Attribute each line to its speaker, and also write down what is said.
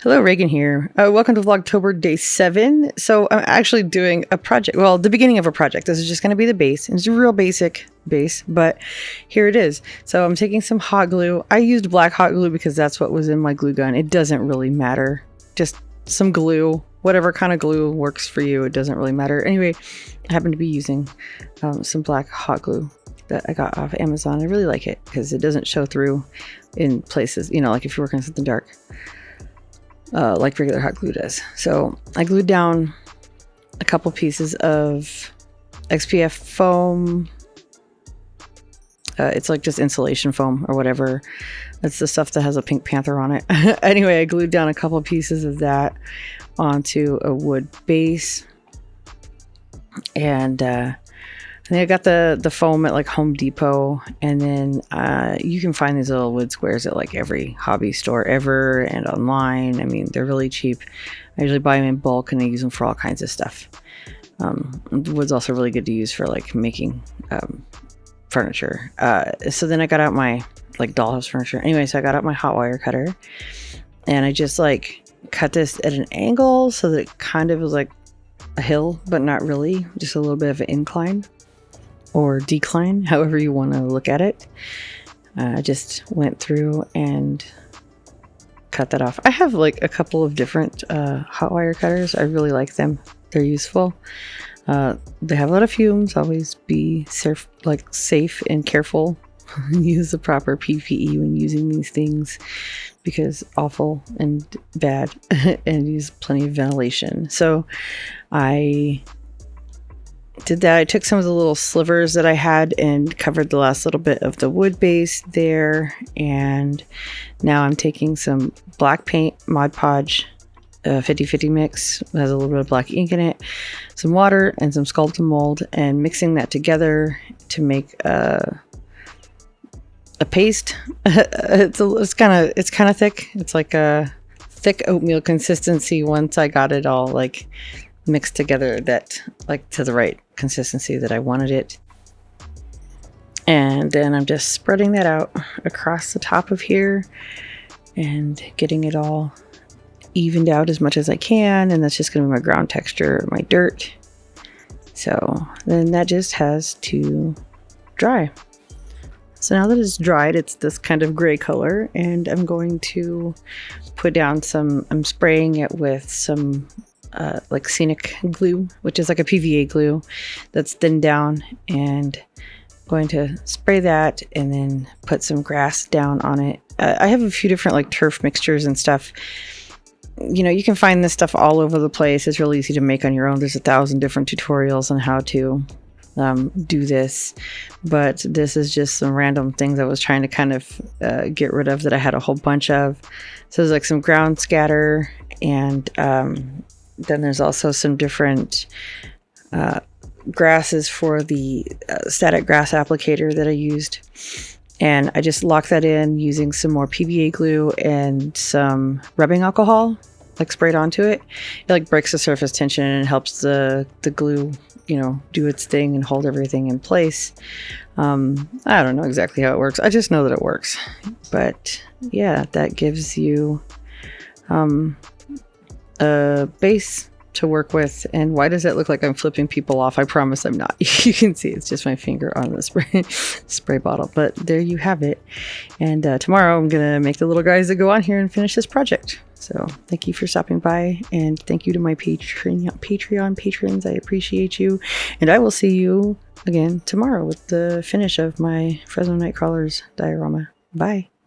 Speaker 1: Hello, Reagan here. Welcome to Vlogtober Day 7. So I'm actually doing a project. Well, the beginning of a project. This is just going to be the base. It's a real basic base, but here it is. So I'm taking some hot glue. I used black hot glue because that's what was in my glue gun. It doesn't really matter. Just some glue. Whatever kind of glue works for you. It doesn't really matter. Anyway, I happen to be using some black hot glue that I got off Amazon. I really like it because it doesn't show through in places, you know, like if you're working on something dark. Like regular hot glue does. So I glued down a couple pieces of XPF foam. It's like just insulation foam or whatever. It's the stuff that has a Pink Panther on it. Anyway, I glued down a couple pieces of that onto a wood base. And I got the foam at like Home Depot, and then you can find these little wood squares at like every hobby store ever and online. I mean, they're really cheap. I usually buy them in bulk and I use them for all kinds of stuff. Wood's also really good to use for like making furniture. So then I got out my like dollhouse furniture. Anyway, so I got out my hot wire cutter and I just like cut this at an angle so that it kind of was like a hill, but not really, just a little bit of an incline. Or decline, however you want to look at it. I just went through and cut that off. I have like a couple of different hot wire cutters. I really like them. They're useful. They have a lot of fumes. Always be safe and careful. Use the proper PPE when using these things because awful and bad and use plenty of ventilation. So I did that. I took some of the little slivers that I had and covered the last little bit of the wood base there. And now I'm taking some black paint, Mod Podge 50-50 mix. It has a little bit of black ink in it, some water and some Sculpting mold, and mixing that together to make a paste. It's kind of thick. It's like a thick oatmeal consistency once I got it all like mixed together, that like to the right consistency that I wanted it. And then I'm just spreading that out across the top of here and getting it all evened out as much as I can. And that's just going to be my ground texture, my dirt. So then that just has to dry. So now that it's dried, it's this kind of gray color, and I'm going to put down I'm spraying it with some like scenic glue, which is like a PVA glue that's thinned down, and going to spray that and then put some grass down on it. I have a few different like turf mixtures and stuff. You know, you can find this stuff all over the place. It's really easy to make on your own. There's 1,000 different tutorials on how to do this, but this is just some random things I was trying to kind of get rid of that I had a whole bunch of. So there's like some ground scatter, and then there's also some different grasses for the static grass applicator that I used. And I just locked that in using some more PVA glue and some rubbing alcohol, like sprayed onto it. It like breaks the surface tension and helps the glue, you know, do its thing and hold everything in place. I don't know exactly how it works. I just know that it works. But yeah, that gives you a base to work with. And why does it look like I'm flipping people off? I promise I'm not. You can see it's just my finger on the spray bottle, but there you have it. And tomorrow I'm gonna make the little guys that go on here and finish this project. So thank you for stopping by, and thank you to my Patreon patrons. I appreciate you, and I will see you again tomorrow with the finish of my Fresno Nightcrawler's diorama. Bye.